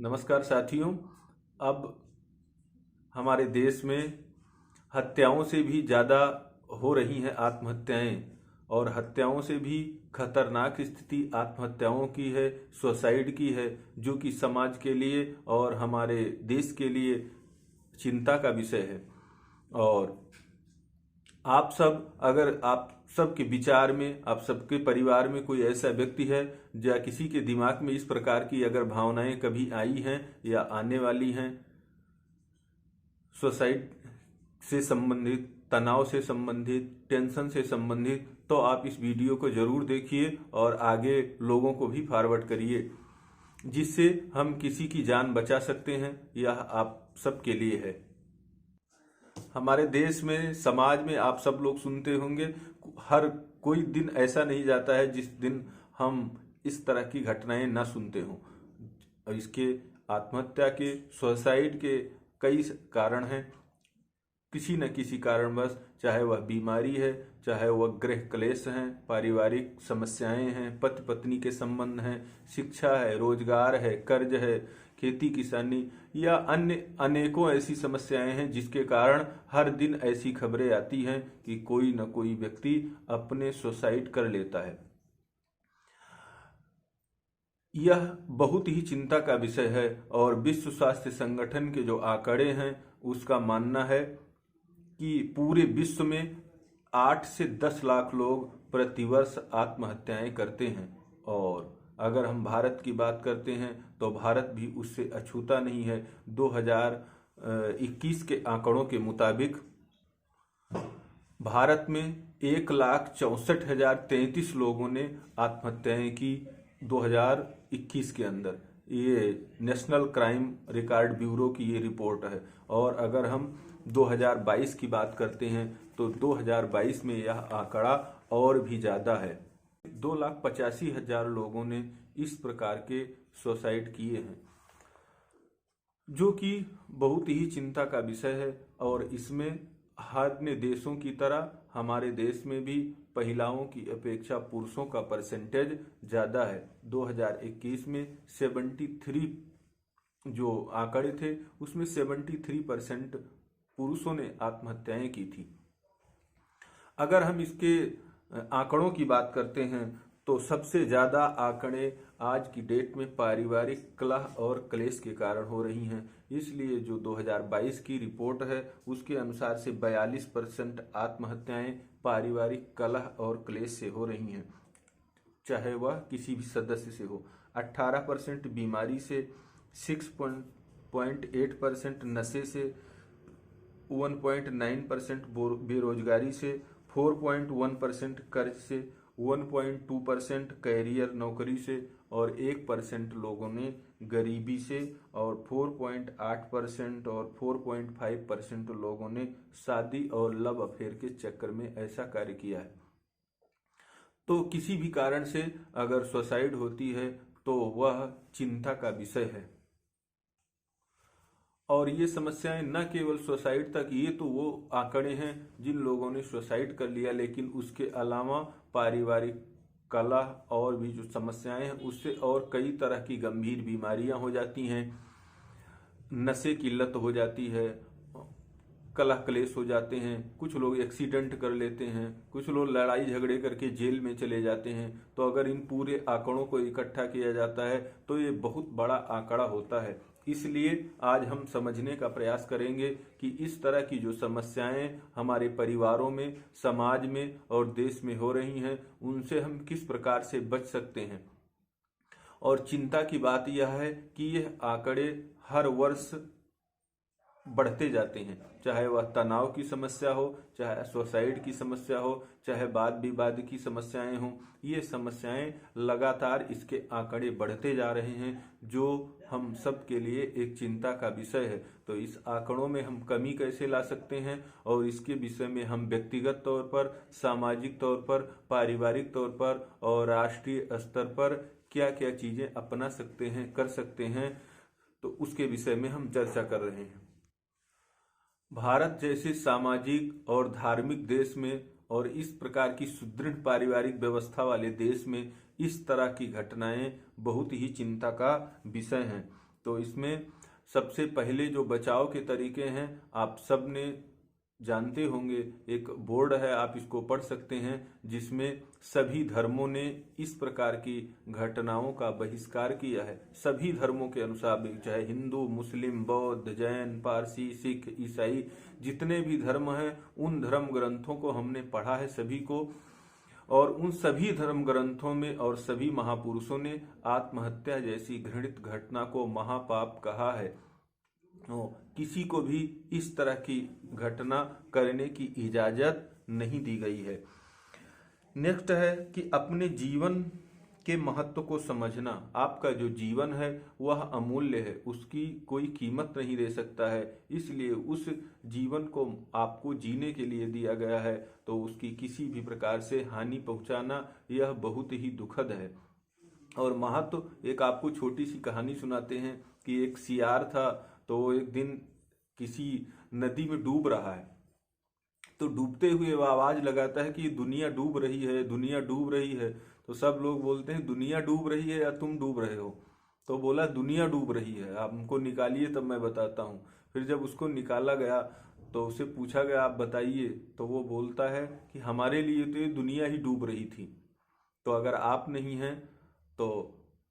नमस्कार साथियों। अब हमारे देश में हत्याओं से भी ज़्यादा हो रही हैं आत्महत्याएं, और हत्याओं से भी खतरनाक स्थिति आत्महत्याओं की है, सुसाइड की है, जो कि समाज के लिए और हमारे देश के लिए चिंता का विषय है। और अगर आप सबके विचार में, आप सबके परिवार में कोई ऐसा व्यक्ति है या किसी के दिमाग में इस प्रकार की अगर भावनाएं कभी आई हैं या आने वाली हैं, सुसाइड से संबंधित, तनाव से संबंधित, टेंशन से संबंधित, तो आप इस वीडियो को जरूर देखिए और आगे लोगों को भी फॉरवर्ड करिए, जिससे हम किसी की जान बचा सकते हैं। यह आप सबके लिए है। हमारे देश में, समाज में आप सब लोग सुनते होंगे, हर कोई दिन ऐसा नहीं जाता है जिस दिन हम इस तरह की घटनाएं ना सुनते हों। और इसके आत्महत्या के, सुसाइड के कई कारण हैं। किसी न किसी कारणवश, चाहे वह बीमारी है, चाहे वह गृह क्लेश हैं, पारिवारिक समस्याएं हैं, पति पत्नी के संबंध हैं, शिक्षा है, रोजगार है, कर्ज है, खेती किसानी या अन्य अनेकों ऐसी समस्याएं हैं जिसके कारण हर दिन ऐसी खबरें आती हैं कि कोई न कोई व्यक्ति अपने सुसाइड कर लेता है। यह बहुत ही चिंता का विषय है और विश्व स्वास्थ्य संगठन के जो आंकड़े हैं उसका मानना है कि पूरे विश्व में 8 से 10 लाख लोग प्रतिवर्ष आत्महत्याएं करते हैं। और अगर हम भारत की बात करते हैं तो भारत भी उससे अछूता नहीं है। 2021 के आंकड़ों के मुताबिक भारत में 1,64,033 लोगों ने आत्महत्याएं की 2021 के अंदर। ये नेशनल क्राइम रिकॉर्ड ब्यूरो की ये रिपोर्ट है। और अगर हम 2022 की बात करते हैं तो 2022 में यह आंकड़ा और भी ज़्यादा है। 2,85,000 लोगों ने इस प्रकार के सुसाइड किए हैं, जो कि बहुत ही चिंता का विषय है। और इसमें अन्य देशों की तरह हमारे देश में भी महिलाओं की अपेक्षा पुरुषों का परसेंटेज ज़्यादा है। 2021 में 73 जो आंकड़े थे उसमें 73% पुरुषों ने आत्महत्याएं की थी। अगर हम इसके आंकड़ों की बात करते हैं तो सबसे ज़्यादा आंकड़े आज की डेट में पारिवारिक कलह और क्लेश के कारण हो रही हैं। इसलिए जो 2022 की रिपोर्ट है उसके अनुसार से 42% आत्महत्याएं पारिवारिक कलह और क्लेश से हो रही हैं, चाहे वह किसी भी सदस्य से हो। 18% बीमारी से, 6.8% नशे से, 1.9% बेरोजगारी से, 4.1% कर्ज से, 1.2% कैरियर नौकरी से, और 1% लोगों ने गरीबी से, और 4.8% और 4.5% लोगों ने शादी और लव अफेयर के चक्कर में ऐसा कार्य किया है। तो किसी भी कारण से अगर सुसाइड होती है तो वह चिंता का विषय है। और ये समस्याएं न केवल सुसाइड तक, ये तो वो आंकड़े हैं जिन लोगों ने सुसाइड कर लिया, लेकिन उसके अलावा पारिवारिक कलह और भी जो समस्याएं हैं उससे और कई तरह की गंभीर बीमारियां हो जाती हैं। नशे की लत हो जाती है, कलह क्लेश हो जाते हैं, कुछ लोग एक्सीडेंट कर लेते हैं, कुछ लोग लड़ाई झगड़े करके जेल में चले जाते हैं। तो अगर इन पूरे आंकड़ों को इकट्ठा किया जाता है तो ये बहुत बड़ा आंकड़ा होता है। इसलिए आज हम समझने का प्रयास करेंगे कि इस तरह की जो समस्याएं हमारे परिवारों में, समाज में और देश में हो रही हैं उनसे हम किस प्रकार से बच सकते हैं। और चिंता की बात यह है कि यह आंकड़े हर वर्ष बढ़ते जाते हैं, चाहे वह तनाव की समस्या हो, चाहे सुसाइड की समस्या हो, चाहे वाद विवाद की समस्याएं हों। ये समस्याएं लगातार, इसके आंकड़े बढ़ते जा रहे हैं, जो हम सब के लिए एक चिंता का विषय है। तो इस आंकड़ों में हम कमी कैसे ला सकते हैं और इसके विषय में हम व्यक्तिगत तौर पर, सामाजिक तौर पर, पारिवारिक तौर पर और राष्ट्रीय स्तर पर क्या क्या चीजें अपना सकते हैं, कर सकते हैं, तो उसके विषय में हम चर्चा कर रहे हैं। भारत जैसे सामाजिक और धार्मिक देश में और इस प्रकार की सुदृढ़ पारिवारिक व्यवस्था वाले देश में इस तरह की घटनाएं बहुत ही चिंता का विषय हैं। तो इसमें सबसे पहले जो बचाव के तरीके हैं आप सब ने जानते होंगे। एक बोर्ड है, आप इसको पढ़ सकते हैं, जिसमें सभी धर्मों ने इस प्रकार की घटनाओं का बहिष्कार किया है। सभी धर्मों के अनुसार भी, चाहे हिंदू, मुस्लिम, बौद्ध, जैन, पारसी, सिख, ईसाई, जितने भी धर्म हैं उन धर्म ग्रंथों को हमने पढ़ा है सभी को। और उन सभी धर्म ग्रंथों में और सभी महापुरुषों ने आत्महत्या जैसी घृणित घटना को महापाप कहा है। किसी को भी इस तरह की घटना करने की इजाजत नहीं दी गई है। नेक्स्ट है कि अपने जीवन के महत्व को समझना। आपका जो जीवन है वह अमूल्य है, उसकी कोई कीमत नहीं दे सकता है, इसलिए उस जीवन को आपको जीने के लिए दिया गया है, तो उसकी किसी भी प्रकार से हानि पहुंचाना यह बहुत ही दुखद है। और महत्व, एक आपको छोटी सी कहानी सुनाते हैं कि एक सियार था, तो वो एक दिन किसी नदी में डूब रहा है। तो डूबते हुए वह आवाज लगाता है कि दुनिया डूब रही है, दुनिया डूब रही है। तो सब लोग बोलते हैं दुनिया डूब रही है या तुम डूब रहे हो? तो बोला दुनिया डूब रही है, आप हमको निकालिए तब मैं बताता हूँ। फिर जब उसको निकाला गया तो उसे पूछा गया आप बताइए, तो वो बोलता है कि हमारे लिए तो ये दुनिया ही डूब रही थी, तो अगर आप नहीं हैं तो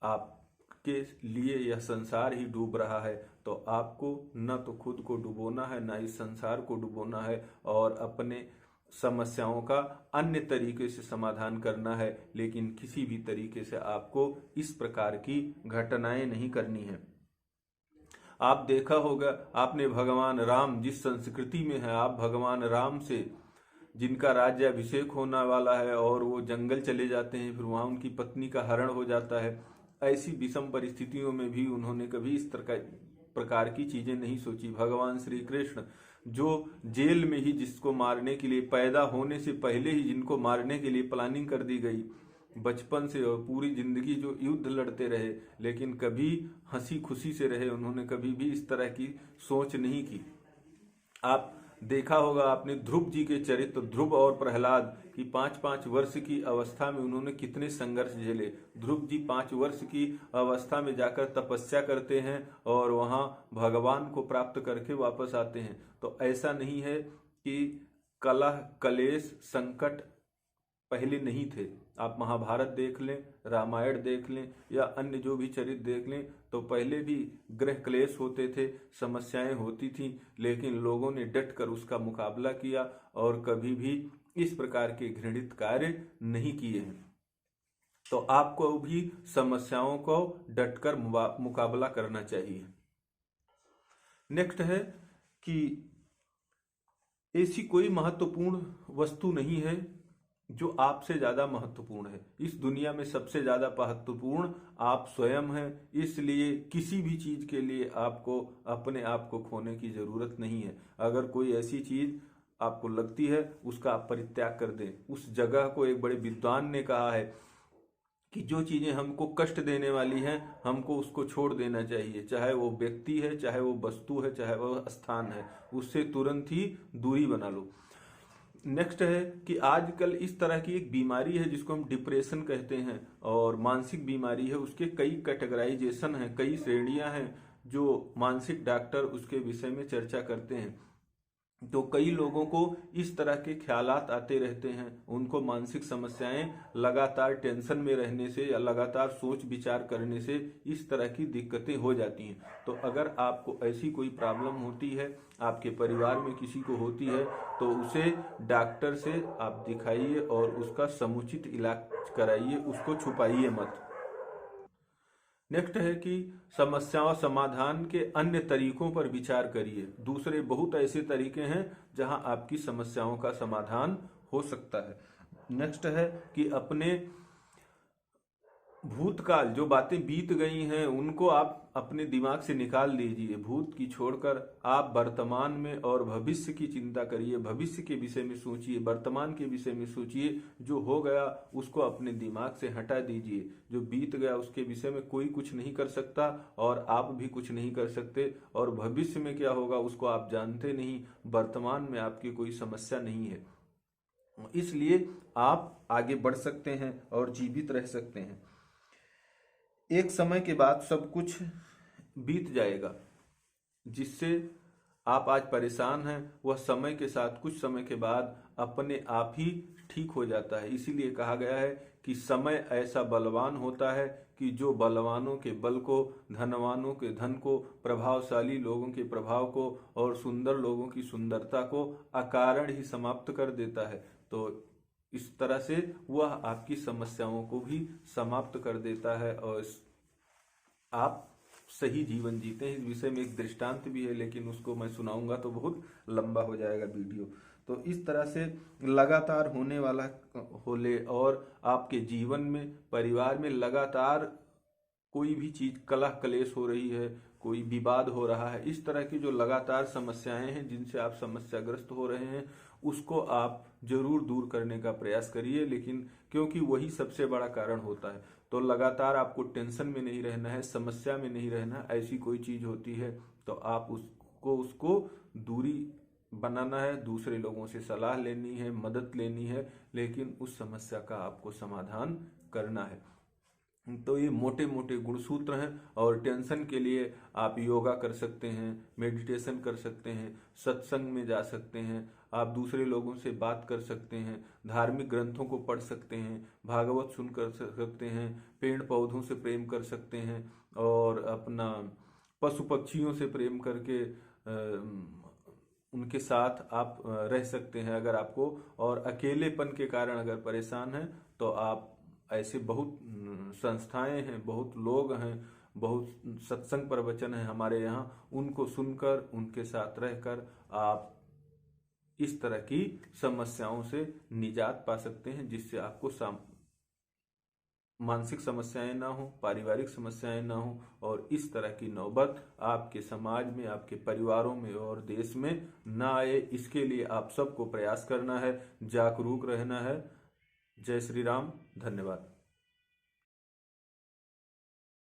आपके लिए यह संसार ही डूब रहा है। तो आपको न तो खुद को डुबोना है, न इस संसार को डुबोना है, और अपने समस्याओं का अन्य तरीके से समाधान करना है, लेकिन किसी भी तरीके से आपको इस प्रकार की घटनाएं नहीं करनी है। आप देखा होगा, आपने भगवान राम जिस संस्कृति में है, आप भगवान राम से जिनका राज्याभिषेक होने वाला है और वो जंगल चले जाते हैं, फिर वहां उनकी पत्नी का हरण हो जाता है। ऐसी विषम परिस्थितियों में भी उन्होंने कभी इस प्रकार की चीजें नहीं सोची। भगवान श्री कृष्ण जो जेल में ही जिसको मारने के लिए, पैदा होने से पहले ही जिनको मारने के लिए प्लानिंग कर दी गई, बचपन से और पूरी जिंदगी जो युद्ध लड़ते रहे, लेकिन कभी हंसी खुशी से रहे, उन्होंने कभी भी इस तरह की सोच नहीं की। आप देखा होगा आपने ध्रुव जी के चरित्र, ध्रुव और प्रहलाद की 5-5 वर्ष की अवस्था में उन्होंने कितने संघर्ष झेले। ध्रुव जी 5 वर्ष की अवस्था में जाकर तपस्या करते हैं और वहां भगवान को प्राप्त करके वापस आते हैं। तो ऐसा नहीं है कि कलह, कलेश, संकट पहले नहीं थे। आप महाभारत देख लें, रामायण देख लें या अन्य जो भी चरित्र देख लें, तो पहले भी गृह क्लेश होते थे, समस्याएं होती थी, लेकिन लोगों ने डटकर उसका मुकाबला किया और कभी भी इस प्रकार के घृणित कार्य नहीं किए हैं। तो आपको भी समस्याओं को डटकर मुकाबला करना चाहिए। नेक्स्ट है कि ऐसी कोई महत्वपूर्ण वस्तु नहीं है जो आपसे ज्यादा महत्वपूर्ण है। इस दुनिया में सबसे ज्यादा महत्वपूर्ण आप स्वयं हैं, इसलिए किसी भी चीज के लिए आपको अपने आप को खोने की जरूरत नहीं है। अगर कोई ऐसी चीज आपको लगती है, उसका आप परित्याग कर दें। उस जगह को एक बड़े विद्वान ने कहा है कि जो चीजें हमको कष्ट देने वाली हैं, हमको उसको छोड़ देना चाहिए, चाहे वो व्यक्ति है, चाहे वो वस्तु है, चाहे वो स्थान है, उससे तुरंत ही दूरी बना लो। नेक्स्ट है कि आजकल इस तरह की एक बीमारी है जिसको हम डिप्रेशन कहते हैं, और मानसिक बीमारी है। उसके कई कैटेगराइजेशन हैं, कई श्रेणियां हैं जो मानसिक डॉक्टर उसके विषय में चर्चा करते हैं। तो कई लोगों को इस तरह के ख्यालात आते रहते हैं, उनको मानसिक समस्याएं लगातार टेंशन में रहने से या लगातार सोच विचार करने से इस तरह की दिक्कतें हो जाती हैं। तो अगर आपको ऐसी कोई प्रॉब्लम होती है, आपके परिवार में किसी को होती है, तो उसे डॉक्टर से आप दिखाइए और उसका समुचित इलाज कराइए, उसको छुपाइए मत। नेक्स्ट है कि समस्याओं समाधान के अन्य तरीकों पर विचार करिए। दूसरे बहुत ऐसे तरीके हैं जहां आपकी समस्याओं का समाधान हो सकता है। नेक्स्ट है कि अपने भूतकाल, जो बातें बीत गई हैं, उनको आप अपने दिमाग से निकाल दीजिए। भूत की छोड़कर आप वर्तमान में और भविष्य की चिंता करिए, भविष्य के विषय में सोचिए, वर्तमान के विषय में सोचिए। जो हो गया उसको अपने दिमाग से हटा दीजिए। जो बीत गया उसके विषय में कोई कुछ नहीं कर सकता और आप भी कुछ नहीं कर सकते, और भविष्य में क्या होगा उसको आप जानते नहीं। वर्तमान में आपकी कोई समस्या नहीं है, इसलिए आप आगे बढ़ सकते हैं और जीवित रह सकते हैं। एक समय के बाद सब कुछ बीत जाएगा। जिससे आप आज परेशान हैं वह समय के साथ कुछ समय के बाद अपने आप ही ठीक हो जाता है। इसीलिए कहा गया है कि समय ऐसा बलवान होता है कि जो बलवानों के बल को, धनवानों के धन को, प्रभावशाली लोगों के प्रभाव को और सुंदर लोगों की सुंदरता को अकारण ही समाप्त कर देता है। तो इस तरह से वह आपकी समस्याओं को भी समाप्त कर देता है और आप सही जीवन जीते हैं। इस विषय में एक दृष्टांत भी है, लेकिन उसको मैं सुनाऊंगा तो बहुत लंबा हो जाएगा वीडियो। तो इस तरह से लगातार होने वाला होले और आपके जीवन में, परिवार में लगातार कोई भी चीज कलह कलेश हो रही है, कोई विवाद हो रहा है, इस तरह की जो लगातार समस्याएं हैं जिनसे आप समस्याग्रस्त हो रहे हैं, उसको आप जरूर दूर करने का प्रयास करिए। लेकिन क्योंकि वही सबसे बड़ा कारण होता है, तो लगातार आपको टेंशन में नहीं रहना है, समस्या में नहीं रहना। ऐसी कोई चीज होती है तो आप उसको दूरी बनाना है, दूसरे लोगों से सलाह लेनी है, मदद लेनी है, लेकिन उस समस्या का आपको समाधान करना है। तो ये मोटे मोटे गुणसूत्र हैं। और टेंशन के लिए आप योगा कर सकते हैं, मेडिटेशन कर सकते हैं, सत्संग में जा सकते हैं, आप दूसरे लोगों से बात कर सकते हैं, धार्मिक ग्रंथों को पढ़ सकते हैं, भागवत सुन कर सकते हैं, पेड़ पौधों से प्रेम कर सकते हैं और अपना पशु पक्षियों से प्रेम करके उनके साथ आप रह सकते हैं अगर आपको। और अकेलेपन के कारण अगर परेशान हैं तो आप ऐसे बहुत संस्थाएं हैं, बहुत लोग हैं, बहुत सत्संग प्रवचन है हमारे यहाँ, उनको सुनकर उनके साथ रहकर आप इस तरह की समस्याओं से निजात पा सकते हैं, जिससे आपको मानसिक समस्याएं ना हो, पारिवारिक समस्याएं ना हो और इस तरह की नौबत आपके समाज में, आपके परिवारों में और देश में ना आए। इसके लिए आप सबको प्रयास करना है, जागरूक रहना है। जय श्री राम। धन्यवाद।